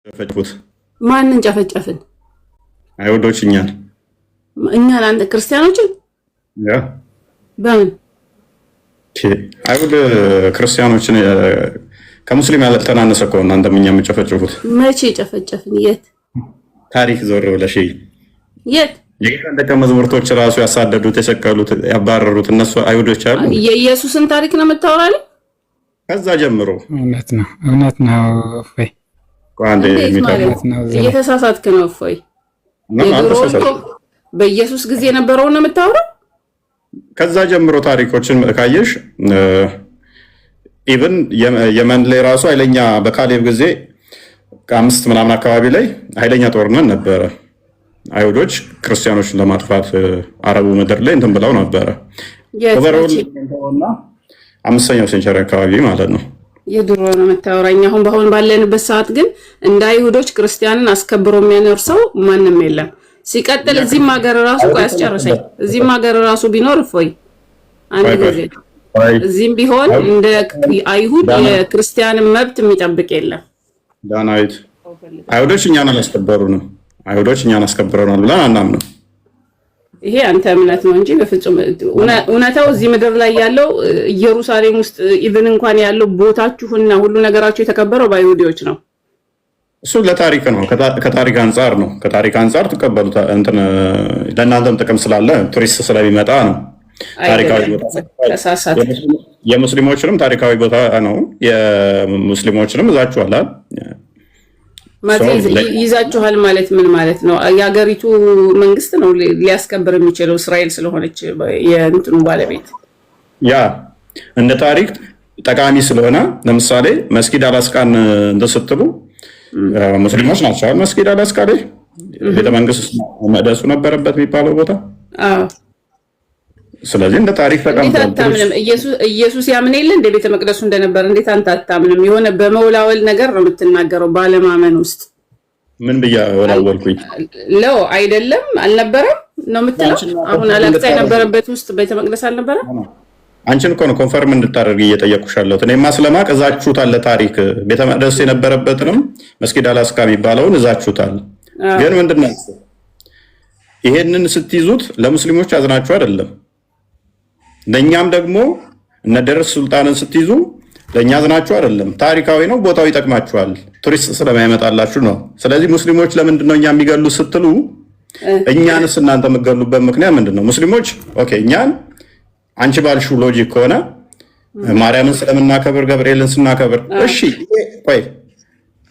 ጨፈጨፉት። ማንን ጨፈጨፍን? አይሁዶች እኛን አንተ ክርስቲያኖችን ያ በምን አይሁድ ክርስቲያኖችን ከሙስሊም ያልተናነሰ እኮ እናንተም እኛም የምጨፈጭፉት። መቼ ጨፈጨፍን? የት ታሪክ ዞር ብለሽ የት የጌታን ደቀ መዛሙርቶች ራሱ ያሳደዱት፣ የሰቀሉት፣ ያባረሩት እነሱ አይሁዶች አሉ። የኢየሱስን ታሪክ ነው የምታወራልኝ? ከዛ ጀምሮ እውነት ነው እፎይ እየተሳሳትክ ነው እፎይ። በኢየሱስ ጊዜ የነበረውን ነው የምታወራው? ከዛ ጀምሮ ታሪኮችን ካየሽ ኢቭን የመን ላይ ራሱ ኃይለኛ በካሌብ ጊዜ ከ5 ምናምን አካባቢ ላይ ኃይለኛ ጦርነት ነበረ። አይሁዶች ክርስቲያኖችን ለማጥፋት አረቡ ምድር ላይ እንትን ብለው ነበረ። ኦቨርኦል 5ኛው ሴንቸሪ አካባቢ ማለት ነው። የድሮ ነው የምታወራኝ። አሁን በአሁን ባለንበት ሰዓት ግን እንደ አይሁዶች ክርስቲያንን አስከብሮ የሚያኖር ሰው ማንም የለም። ሲቀጥል እዚህም ሀገር ራሱ ያስጨርሰኝ። እዚህም ሀገር ራሱ ቢኖር እፎይ አንድ ጊዜ እዚህም ቢሆን እንደ አይሁድ የክርስቲያንን መብት የሚጠብቅ የለም። ዳናዊት አይሁዶች እኛን አላስከበሩንም። አይሁዶች እኛን አስከብረናል ብለን አናምንም። ይሄ አንተ እምነት ነው እንጂ በፍጹም እውነታው እዚህ ምድር ላይ ያለው ኢየሩሳሌም ውስጥ ኢቭን እንኳን ያለው ቦታችሁና ሁሉ ነገራችሁ የተከበረው በአይሁዶች ነው። እሱ ለታሪክ ነው፣ ከታሪክ አንጻር ነው። ከታሪክ አንጻር ተቀበሉት። እንትን ለእናንተም ጥቅም ስላለ ቱሪስት ስለሚመጣ ነው። ታሪካዊ ቦታ የሙስሊሞችንም ታሪካዊ ቦታ ነው። የሙስሊሞችንም ይዛችኋል ይዛችኋል ማለት ምን ማለት ነው? የሀገሪቱ መንግስት ነው ሊያስከብር የሚችለው እስራኤል ስለሆነች የእንትኑ ባለቤት። ያ እንደ ታሪክ ጠቃሚ ስለሆነ ለምሳሌ መስጊድ አላስቃን እንደስትሉ ሙስሊሞች ናቸው። መስጊድ አላስቃ ላይ ቤተመንግስት መቅደሱ ነበረበት የሚባለው ቦታ። ስለዚህ እንደ ታሪክ ተቀምጧል። ኢየሱስ ያምን የለ እንደ ቤተ መቅደሱ እንደነበር እንዴት አንተ አታምንም? የሆነ በመውላወል ነገር ነው የምትናገረው፣ ባለማመን ውስጥ ምን ብያ ወላወልኩኝ? ለው አይደለም አልነበረም ነው የምትለው። አሁን አላቅሳ የነበረበት ውስጥ ቤተ መቅደስ አልነበረም። አንቺን እኮ ነው ኮንፈርም እንድታደርግ እየጠየቅኩሽ ያለሁት። እኔማ ስለማቅ እዛችሁታል። ታሪክ ቤተ መቅደስ የነበረበትንም መስጊድ አላስካ የሚባለውን እዛችሁታል። ግን ምንድነው ይሄንን ስትይዙት ለሙስሊሞች አዝናችሁ አይደለም። ለእኛም ደግሞ እነ ደርስ ሱልጣንን ስትይዙ ለእኛ አዝናችሁ አይደለም። ታሪካዊ ነው፣ ቦታው ይጠቅማችኋል፣ ቱሪስት ስለማይመጣላችሁ ነው። ስለዚህ ሙስሊሞች ለምንድን ነው እኛ የሚገሉ ስትሉ እኛንስ እናንተ የምትገሉበት ምክንያት ምንድን ነው? ሙስሊሞች ኦኬ እኛን አንቺ ባልሽው ሎጂክ ከሆነ ማርያምን ስለምናከብር ገብርኤልን ስናከብር እሺ ቆይ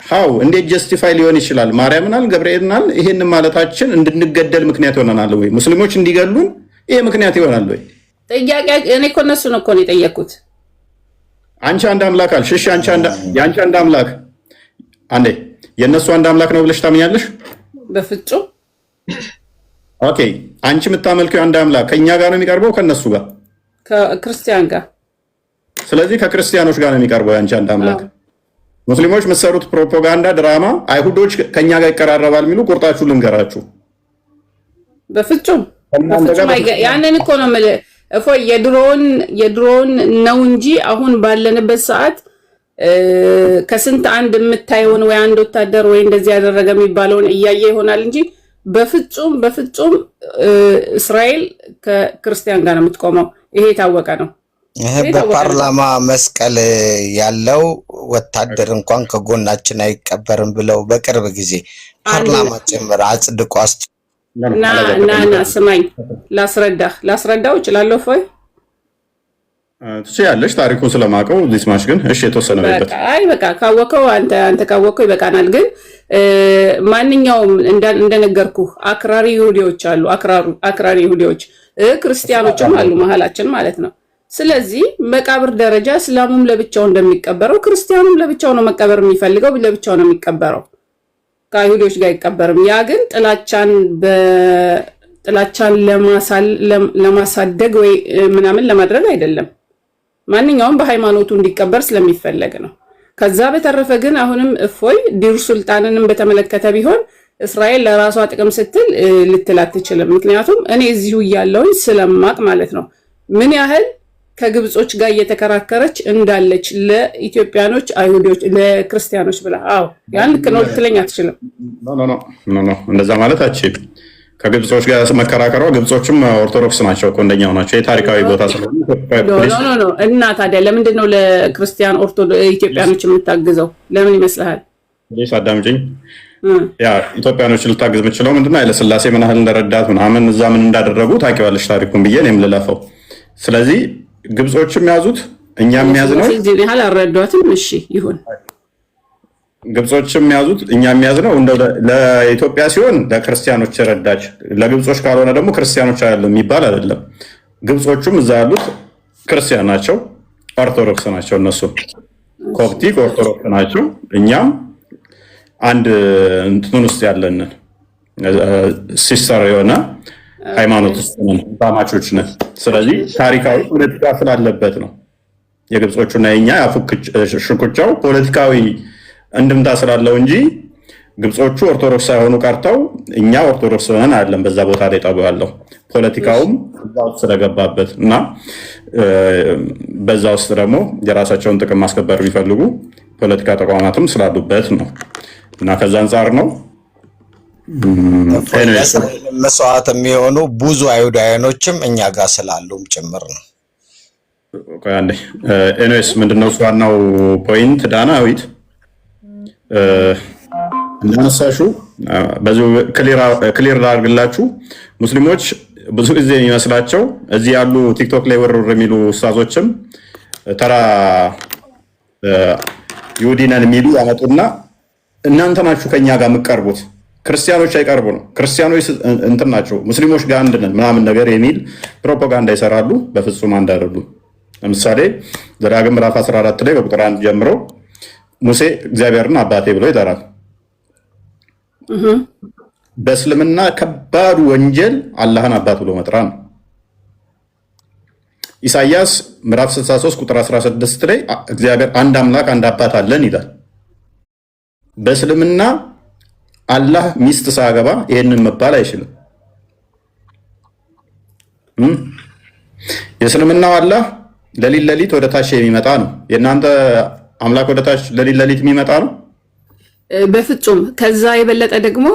ሃው እንዴት ጀስቲፋይ ሊሆን ይችላል? ማርያምናል ገብርኤልናል ይሄን ማለታችን እንድንገደል ምክንያት ይሆናል ወይ? ሙስሊሞች እንዲገሉን ይሄ ምክንያት ይሆናል ወይ? ጥያቄ እኔ እኮ እነሱን እኮ ነው የጠየኩት። አንቺ አንድ አምላክ አልሽ። እሺ የአንቺ አንድ አምላክ አንዴ የእነሱ አንድ አምላክ ነው ብለሽ ታምኛለሽ? በፍጹም ኦኬ አንቺ የምታመልከው አንድ አምላክ ከኛ ጋር ነው የሚቀርበው ከነሱ ጋር ከክርስቲያን ጋር። ስለዚህ ከክርስቲያኖች ጋር ነው የሚቀርበው ያንቺ አንድ አምላክ። ሙስሊሞች የምትሰሩት ፕሮፓጋንዳ ድራማ አይሁዶች ከኛ ጋር ይቀራረባል የሚሉ ቁርጣችሁ ልንገራችሁ። በፍጹም ያንን እኮ ነው የምልህ እፎይ። የድሮውን ነው እንጂ አሁን ባለንበት ሰዓት ከስንት አንድ የምታየውን ወይ አንድ ወታደር ወይ እንደዚህ ያደረገ የሚባለውን እያየ ይሆናል እንጂ በፍጹም እስራኤል ከክርስቲያን ጋር ነው የምትቆመው። ይሄ የታወቀ ነው። ይሄ በፓርላማ መስቀል ያለው ወታደር እንኳን ከጎናችን አይቀበርም ብለው በቅርብ ጊዜ ፓርላማ ጭምር አጽድቆ ና ስማኝ ላስረዳው እችላለሁ። ፎይ ትችያለሽ፣ ታሪኩን ስለማውቀው ሊስማሽ። ግን እሺ የተወሰነ ቤት በቃ ካወቀው አንተ ካወቀው ይበቃናል። ግን ማንኛውም እንደነገርኩ አክራሪ ይሁዲዎች አሉ፣ አክራሪ ይሁዲዎች ክርስቲያኖችም አሉ መሀላችን ማለት ነው። ስለዚህ መቃብር ደረጃ እስላሙም ለብቻው እንደሚቀበረው ክርስቲያኑም ለብቻው ነው መቀበር የሚፈልገው፣ ለብቻው ነው የሚቀበረው፣ ከአይሁዶች ጋር አይቀበርም። ያ ግን ጥላቻን ለማሳደግ ወይ ምናምን ለማድረግ አይደለም። ማንኛውም በሃይማኖቱ እንዲቀበር ስለሚፈለግ ነው። ከዛ በተረፈ ግን አሁንም እፎይ ዲር ሱልጣንንም በተመለከተ ቢሆን እስራኤል ለራሷ ጥቅም ስትል ልትል አትችልም። ምክንያቱም እኔ እዚሁ እያለሁኝ ስለማቅ ማለት ነው ምን ያህል ከግብጾች ጋር እየተከራከረች እንዳለች ለኢትዮጵያኖች፣ አይሁዶች፣ ለክርስቲያኖች ብላ። አዎ ያን ልክ ነው ልትለኝ አትችልም። ኖ እንደዛ ማለት አትችልም። ከግብጾች ጋር መከራከሯ፣ ግብጾችም ኦርቶዶክስ ናቸው እኮ እንደኛው ናቸው። የታሪካዊ ቦታ ስለሆነ ኖ እና ታዲያ ለምንድን ነው ለክርስቲያን ኢትዮጵያኖች የምታግዘው? ለምን ይመስልሃል? አዳምጪኝ። ያ ኢትዮጵያኖች ልታግዝ የምችለው ምንድነው? ኃይለሥላሴ ምን ያህል እንደረዳት ምናምን እዛ ምን እንዳደረጉ ታውቂዋለሽ ታሪኩን ብዬ እኔም ልለፈው። ስለዚህ ግብጾችም ያዙት እኛም ያዝ ነው። እዚህ ያህል አልረዷትም። እሺ ይሁን። ግብጾችም ያዙት እኛም ያዝ ነው። እንደው ለኢትዮጵያ ሲሆን ለክርስቲያኖች ረዳች፣ ለግብጾች ካልሆነ ደግሞ ክርስቲያኖች አይደለም የሚባል አይደለም። ግብጾቹም እዛ ያሉት ክርስቲያን ናቸው፣ ኦርቶዶክስ ናቸው። እነሱ ኮፕቲክ ኦርቶዶክስ ናቸው። እኛም አንድ እንትን ውስጥ ያለንን ሲስተር የሆነ ሃይማኖት ውስጥ ነን፣ ባማቾች ነን። ስለዚህ ታሪካዊ ፖለቲካ ስላለበት ነው የግብጾቹና የኛ ሽኩቻው ፖለቲካዊ እንድምታ ስላለው እንጂ ግብጾቹ ኦርቶዶክስ ሳይሆኑ ቀርተው እኛ ኦርቶዶክስ ሆነን አይደለም በዛ ቦታ ላይ ጠቡ ያለው። ፖለቲካውም እዛ ውስጥ ስለገባበት እና በዛ ውስጥ ደግሞ የራሳቸውን ጥቅም ማስከበር የሚፈልጉ ፖለቲካ ተቋማትም ስላሉበት ነው እና ከዛ አንጻር ነው መስዋዕት የሚሆኑ ብዙ አይሁዳውያኖችም እኛ ጋር ስላሉም ጭምር ነው። ኤኒዌይስ ምንድነው ዋናው ፖይንት ዳናዊት እንዳነሳሹ በዚህ ክሊር ላድርግላችሁ። ሙስሊሞች ብዙ ጊዜ የሚመስላቸው እዚህ ያሉ ቲክቶክ ላይ ወርወር የሚሉ ኡስታዞችም ተራ ይሁዲነን የሚሉ ያመጡና እናንተ ናችሁ ከኛ ጋር የምትቀርቡት፣ ክርስቲያኖች አይቀርቡ ነው፣ ክርስቲያኖች እንትን ናቸው፣ ሙስሊሞች ጋር አንድ ነን ምናምን ነገር የሚል ፕሮፓጋንዳ ይሰራሉ። በፍጹም አንድ አይደሉም። ለምሳሌ ዘዳግም ምዕራፍ 14 ላይ በቁጥር 1 ጀምሮ ሙሴ እግዚአብሔርን አባቴ ብሎ ይጠራል። በእስልምና ከባዱ ወንጀል አላህን አባት ብሎ መጥራት ነው። ኢሳይያስ ምዕራፍ 63 ቁጥር 16 ላይ እግዚአብሔር አንድ አምላክ አንድ አባት አለን ይላል። በእስልምና አላህ ሚስት ሳገባ ይሄንን መባል አይችልም። የእስልምናው አላህ ለሊት ወደ ታች የሚመጣ ነው። የእናንተ አምላክ ወደ ታች ለሊት የሚመጣ ነው? በፍጹም። ከዛ የበለጠ ደግሞ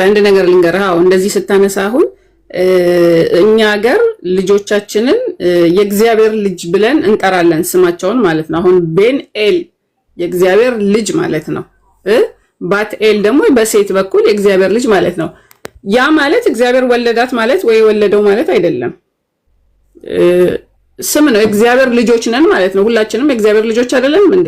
አንድ ነገር ልንገርህ። እንደዚህ ስታነሳ አሁን እኛ ሀገር ልጆቻችንን የእግዚአብሔር ልጅ ብለን እንጠራለን፣ ስማቸውን ማለት ነው። አሁን ቤን ኤል የእግዚአብሔር ልጅ ማለት ነው። ባትኤል ደግሞ በሴት በኩል የእግዚአብሔር ልጅ ማለት ነው። ያ ማለት እግዚአብሔር ወለዳት ማለት ወይ ወለደው ማለት አይደለም። ስም ነው። እግዚአብሔር ልጆች ነን ማለት ነው። ሁላችንም የእግዚአብሔር ልጆች አይደለም እንዴ?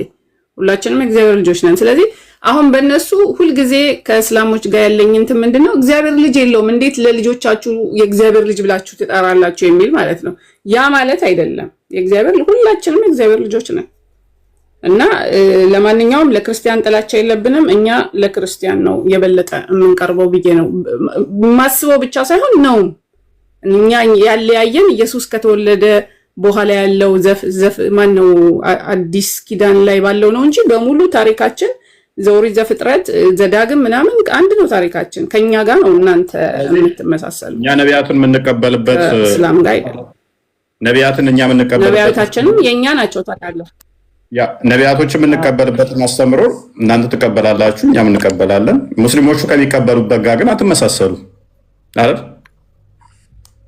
ሁላችንም የእግዚአብሔር ልጆች ነን። ስለዚህ አሁን በእነሱ ሁልጊዜ ከእስላሞች ጋር ያለኝ እንትን ምንድነው እግዚአብሔር ልጅ የለውም እንዴት ለልጆቻችሁ የእግዚአብሔር ልጅ ብላችሁ ትጠራላችሁ የሚል ማለት ነው። ያ ማለት አይደለም። የእግዚአብሔር ሁላችንም የእግዚአብሔር ልጆች ነን እና ለማንኛውም ለክርስቲያን ጥላቻ የለብንም። እኛ ለክርስቲያን ነው የበለጠ የምንቀርበው ብዬ ነው ማስበው ብቻ ሳይሆን ነው። እኛ ያለያየን ኢየሱስ ከተወለደ በኋላ ያለው ማነው አዲስ ኪዳን ላይ ባለው ነው እንጂ በሙሉ ታሪካችን ዘኦሪት ዘፍጥረት ዘዳግም ምናምን አንድ ነው ታሪካችን። ከኛ ጋር ነው እናንተ የምትመሳሰሉ። እኛ ነቢያትን የምንቀበልበት እስላም ጋር አይደለም። ነቢያትን እኛ የምንቀበልበት ነቢያቶቻችንም የኛ ናቸው ታውቃለህ። ያ ነቢያቶች የምንቀበልበትን አስተምሮ እናንተ ትቀበላላችሁ፣ እኛም እንቀበላለን። ሙስሊሞቹ ከሚቀበሉበት ጋር ግን አትመሳሰሉ አይደል?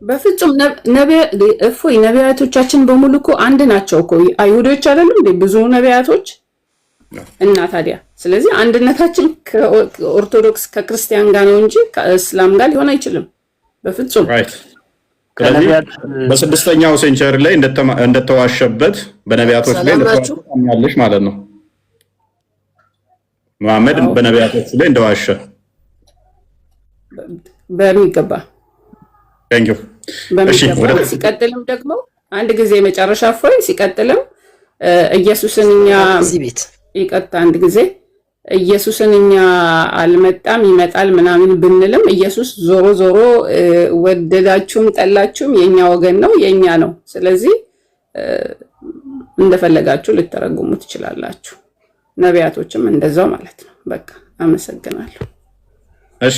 በፍጹም ነቢያቶቻችን በሙሉ እኮ አንድ ናቸው እኮ አይሁዶች አይደሉም እንዴ? ብዙ ነቢያቶች እና ታዲያ ስለዚህ አንድነታችን ከኦርቶዶክስ ከክርስቲያን ጋር ነው እንጂ ከእስላም ጋር ሊሆን አይችልም በፍጹም። ስለዚህ በስድስተኛው ሴንቸሪ ላይ እንደተዋሸበት በነቢያቶች ላይ እንደተዋሸ ማለት ነው። መሐመድ በነቢያቶች ላይ እንደዋሸ በሚገባ ሲቀጥልም ደግሞ አንድ ጊዜ መጨረሻ ፎይ ሲቀጥልም ኢየሱስን እኛ ይቀጣ አንድ ጊዜ ኢየሱስን እኛ አልመጣም ይመጣል ምናምን ብንልም ኢየሱስ ዞሮ ዞሮ ወደዳችሁም ጠላችሁም የኛ ወገን ነው የኛ ነው። ስለዚህ እንደፈለጋችሁ ልትተረጉሙ ትችላላችሁ። ነቢያቶችም እንደዛው ማለት ነው። በቃ አመሰግናለሁ። እሺ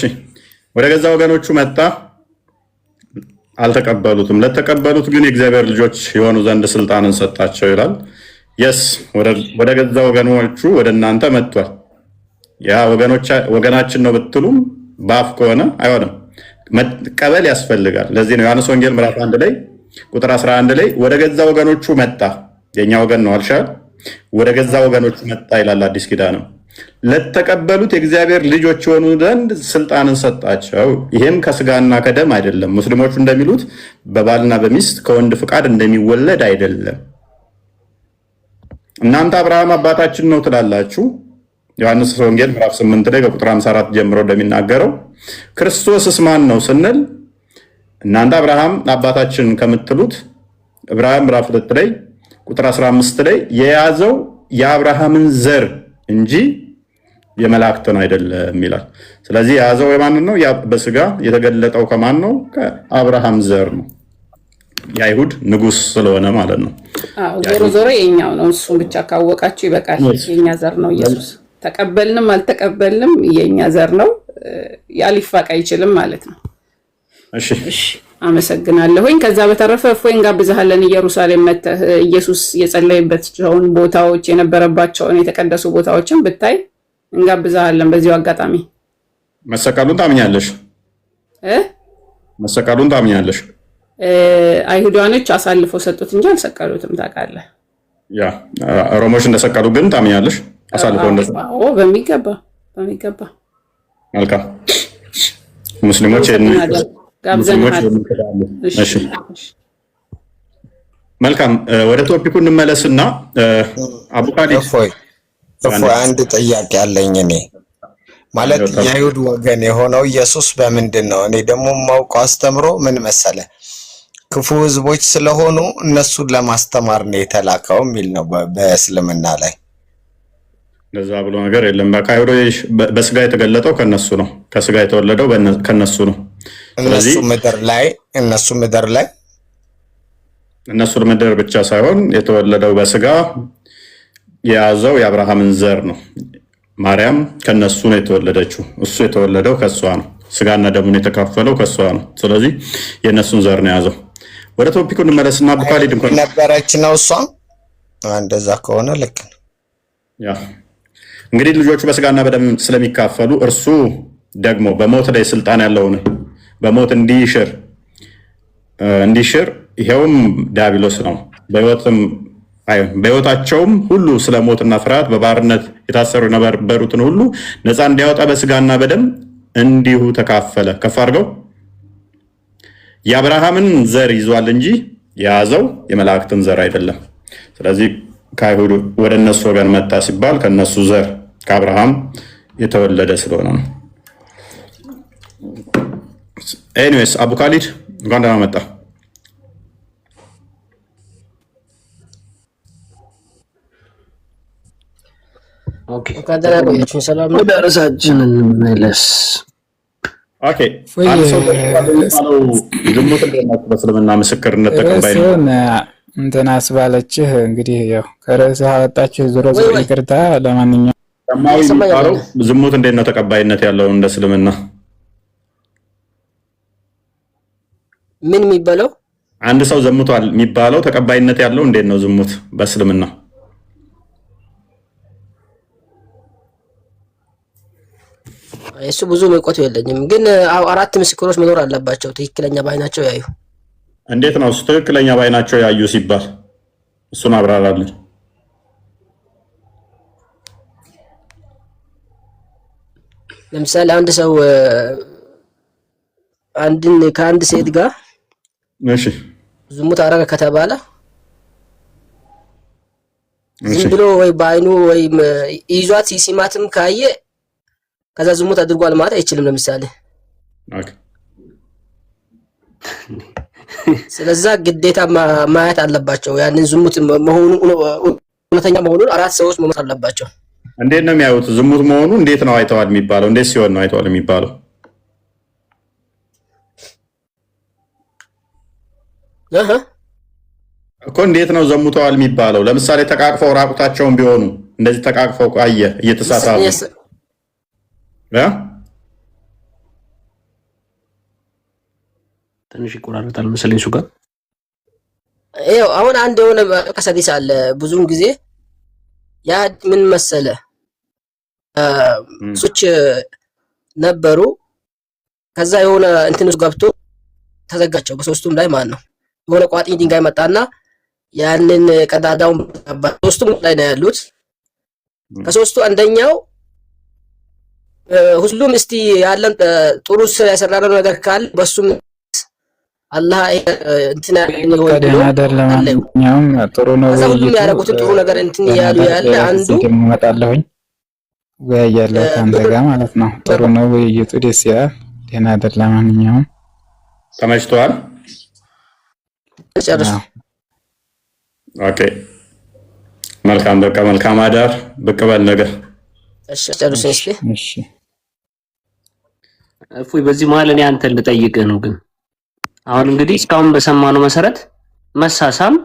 ወደ ገዛ ወገኖቹ መጣ። አልተቀበሉትም። ለተቀበሉት ግን የእግዚአብሔር ልጆች የሆኑ ዘንድ ስልጣንን ሰጣቸው ይላል። የስ ወደ ገዛ ወገኖቹ ወደ እናንተ መጥቷል። ያ ወገናችን ነው ብትሉም በአፍ ከሆነ አይሆንም፣ መቀበል ያስፈልጋል። ለዚህ ነው ዮሐንስ ወንጌል ምዕራፍ 1 ላይ ቁጥር 11 ላይ ወደ ገዛ ወገኖቹ መጣ። የኛ ወገን ነው አልሻል፣ ወደ ገዛ ወገኖቹ መጣ ይላል አዲስ ኪዳንም። ለተቀበሉት የእግዚአብሔር ልጆች የሆኑ ዘንድ ስልጣንን ሰጣቸው። ይሄም ከስጋና ከደም አይደለም፣ ሙስሊሞቹ እንደሚሉት በባልና በሚስት ከወንድ ፍቃድ እንደሚወለድ አይደለም። እናንተ አብርሃም አባታችን ነው ትላላችሁ። ዮሐንስ ወንጌል ምዕራፍ 8 ላይ ከቁጥር 54 ጀምሮ እንደሚናገረው ክርስቶስስ ማን ነው ስንል እናንተ አብርሃም አባታችን ከምትሉት ዕብራውያን ምዕራፍ 2 ላይ ቁጥር 15 ላይ የያዘው የአብርሃምን ዘር እንጂ የመላእክትን አይደለም ይላል። ስለዚህ የያዘው የማንን ነው? በስጋ የተገለጠው ከማን ነው? ከአብርሃም ዘር ነው። የአይሁድ ንጉሥ ስለሆነ ማለት ነው። ዞሮ ዞሮ የኛው ነው። እሱን ብቻ ካወቃችሁ ይበቃል። የኛ ዘር ነው ኢየሱስ። ተቀበልንም አልተቀበልንም የኛ ዘር ነው። ያሊፋቅ አይችልም ማለት ነው። እሺ አመሰግናለሁኝ። ከዛ በተረፈ እፎይ እንጋብዝሃለን። ኢየሩሳሌም መጥተህ ኢየሱስ የጸለየባቸውን ቦታዎች የነበረባቸውን የተቀደሱ ቦታዎችን ብታይ እንጋብዝሃለን። በዚሁ አጋጣሚ መሰቀሉን ታምኛለሽ? መሰቀሉን ታምኛለሽ? አይሁዳኖች አሳልፈው ሰጡት እንጂ አልሰቀሉትም። ታውቃለህ? ያ ሮሞች እንደሰቀሉ ግን ታምኛለሽ? አሳልፈው እንደሰቀሉ? አዎ፣ በሚገባ በሚገባ። መልካም ሙስሊሞች እሺ፣ መልካም ወደ ቶፒኩ እንመለስና አቡካዲ አንድ ጥያቄ አለኝ። እኔ ማለት የአይሁድ ወገን የሆነው ኢየሱስ በምንድን ነው? እኔ ደግሞ የማውቀው አስተምሮ ምን መሰለ፣ ክፉ ህዝቦች ስለሆኑ እነሱን ለማስተማር ነው የተላከው የሚል ነው በእስልምና ላይ። ለዛ ብሎ ነገር የለም። ከአይሁዶች በስጋ የተገለጠው ከነሱ ነው፣ ከስጋ የተወለደው ከነሱ ነው። እነሱ ምድር ብቻ ሳይሆን የተወለደው በስጋ የያዘው የአብርሃምን ዘር ነው። ማርያም ከነሱ ነው የተወለደችው። እሱ የተወለደው ከሷ ነው። ስጋና ደሙን የተካፈለው ከሷ ነው። ስለዚህ የእነሱን ዘር ነው የያዘው። ወደ ቶፒኩ እንመለስና ቡካሊድ እንኳን ነበረች ነው እሷ። እንደዛ ከሆነ ልክ ነው። ያ እንግዲህ ልጆቹ በስጋና በደም ስለሚካፈሉ እርሱ ደግሞ በሞት ላይ ስልጣን ያለው ነው። በሞት እንዲሽር ይሄውም ዲያብሎስ ነው። በሕይወታቸውም ሁሉ ስለ ሞትና ፍርሃት በባርነት የታሰሩ የነበሩትን ሁሉ ነፃ እንዲያወጣ በስጋና በደም እንዲሁ ተካፈለ። ከፍ አድርገው። የአብርሃምን ዘር ይዟል እንጂ የያዘው የመላእክትን ዘር አይደለም። ስለዚህ ከአይሁድ ወደ እነሱ ወገን መጣ ሲባል ከነሱ ዘር ከአብርሃም የተወለደ ስለሆነ ነው። ኤኒዌይስ አቡካሊድ እንኳን ደህና መጣ። ወደ ርዕሳችን እንመለስ። ዝሙት በእስልምና ምስክርነት ተቀባይ እንትን አስባለችህ። እንግዲህ ያው ከርዕስህ አወጣችሁ። ዞሮ ዞሮ ይቅርታ። ለማንኛውም የሚባለው ዝሙት እንዴት ነው ተቀባይነት ያለው እንደ እስልምና? ምን የሚባለው? አንድ ሰው ዘሙቷል የሚባለው ተቀባይነት ያለው እንዴት ነው ዝሙት በእስልምና? እሱ ብዙ መቆጥ የለኝም፣ ግን አራት ምስክሮች መኖር አለባቸው ትክክለኛ ባይናቸው ያዩ። እንዴት ነው እሱ ትክክለኛ ባይናቸው ያዩ ሲባል? እሱን አብራራለን። ለምሳሌ አንድ ሰው ከአንድ ሴት ጋር ዝሙት አደረገ ከተባለ ዝም ብሎ ወይ በአይኑ ወይም ይዟት ሲማትም ካየ ከዛ ዝሙት አድርጓል ማለት አይችልም። ለምሳሌ ስለዛ ግዴታ ማየት አለባቸው። ያንን ዝሙት መሆኑን እውነተኛ መሆኑን አራት ሰዎች መሞት አለባቸው። እንዴት ነው የሚያዩት? ዝሙት መሆኑ እንዴት ነው አይተዋል የሚባለው? እንዴት ሲሆን ነው አይተዋል የሚባለው? እኮ እንዴት ነው ዘሙተዋል የሚባለው? ለምሳሌ ተቃቅፈው ራቁታቸውን ቢሆኑ እንደዚህ ተቃቅፈው አየ እየተሳሳቡ ትንሽ ይቆራረጣል መሰለኝ እሱ ጋር። ይኸው አሁን አንድ የሆነ ቀሰዲስ አለ ብዙውን ጊዜ ያ ምን መሰለ ሱች ነበሩ። ከዛ የሆነ እንትን ውስጥ ገብቶ ተዘጋቸው በሶስቱም ላይ ማለት ነው። የሆነ ቋጥኝ ድንጋይ መጣና ያንን ቀዳዳውን ሶስቱም ላይ ነው ያሉት። ከሶስቱ አንደኛው ሁሉም እስቲ ያለን ጥሩ ስራ ያሰራነው ነገር ካለ በሱም አላህ እንትና ከደህና አይደለም ለማንኛውም ጥሩ ነው። ሁሉም ያደረጉት ጥሩ ነገር እንትን ያሉ ያለ አንዱ እመጣለሁኝ ወያያለሁ ካንተ ጋር ማለት ነው። ጥሩ ነው ውይይቱ ደስ ይላል። ደህና አይደለም ለማንኛውም ተመችቷል። ጨርሱ። ኦኬ መልካም በቃ መልካም አዳር። ብቅ በል ነገር እሺ ጨርሱ። እሺ እፎይ በዚህ መሀል እኔ አንተን ልጠይቅህ ነው ግን አሁን እንግዲህ እስካሁን በሰማነው መሰረት መሳሳም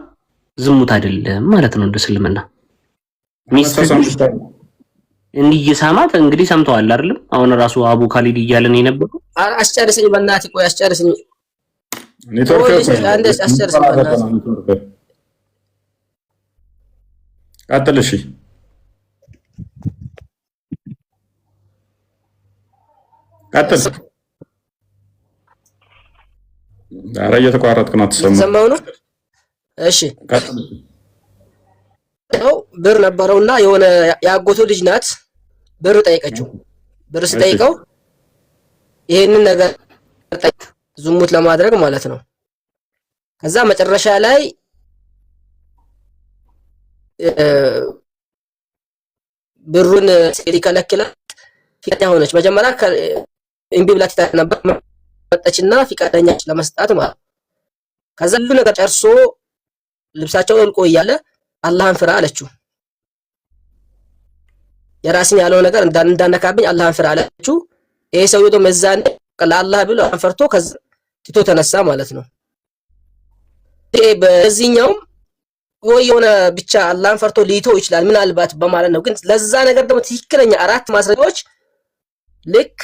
ዝሙት አይደለም ማለት ነው እንደ እስልምና። እንዲህ እየሳማት እንግዲህ ሰምተዋል አይደለም? አሁን ራሱ አቡ ካሊድ እያለን የነበረው አስጨርሰኝ በእናትህ ቆይ አስጨርሰኝ። ኔትወርክ አንዴ አስጨርሰኝ በእናትህ ቀጥል። እሺ ቀጥል። ዛሬ እየተቋረጥክ ነው ሰማው ነው። እሺ ነው ብር ነበረውና የሆነ ያጎቱ ልጅ ናት ብር ጠይቀችው። ብር ስጠይቀው ይሄንን ነገር ዝሙት ለማድረግ ማለት ነው። ከዛ መጨረሻ ላይ ብሩን ሲከለክላት ፍቃደኛ ሆነች። መጀመሪያ እምቢ ብላ ነበር መጣችና ፍቃደኛ ለመስጣት ማለት። ከዛ ሁሉ ነገር ጨርሶ ልብሳቸው ወልቆ እያለ አላህን ፍራ አለችው። የራስን ያለው ነገር እንዳነካብኝ አላህን ፍራ አለችው። ይሄ ሰውዬው ደግሞ መዛን ለአላህ ብሎ አንፈርቶ ከዛ ትቶ ተነሳ ማለት ነው። ይሄ በዚህኛውም ወይ የሆነ ብቻ አላህን ፈርቶ ሊቶ ይችላል ምናልባት በማለት ነው። ግን ለዛ ነገር ደግሞ ትክክለኛ 4 ማስረጃዎች ልክ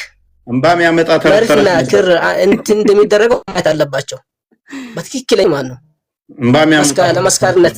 እንባም ያመጣ ተረፈና ክር እንትን እንደሚደረገው ማየት አለባቸው በትክክለኛ ማለት ነው። እንባም ያመጣ ለመስካርነት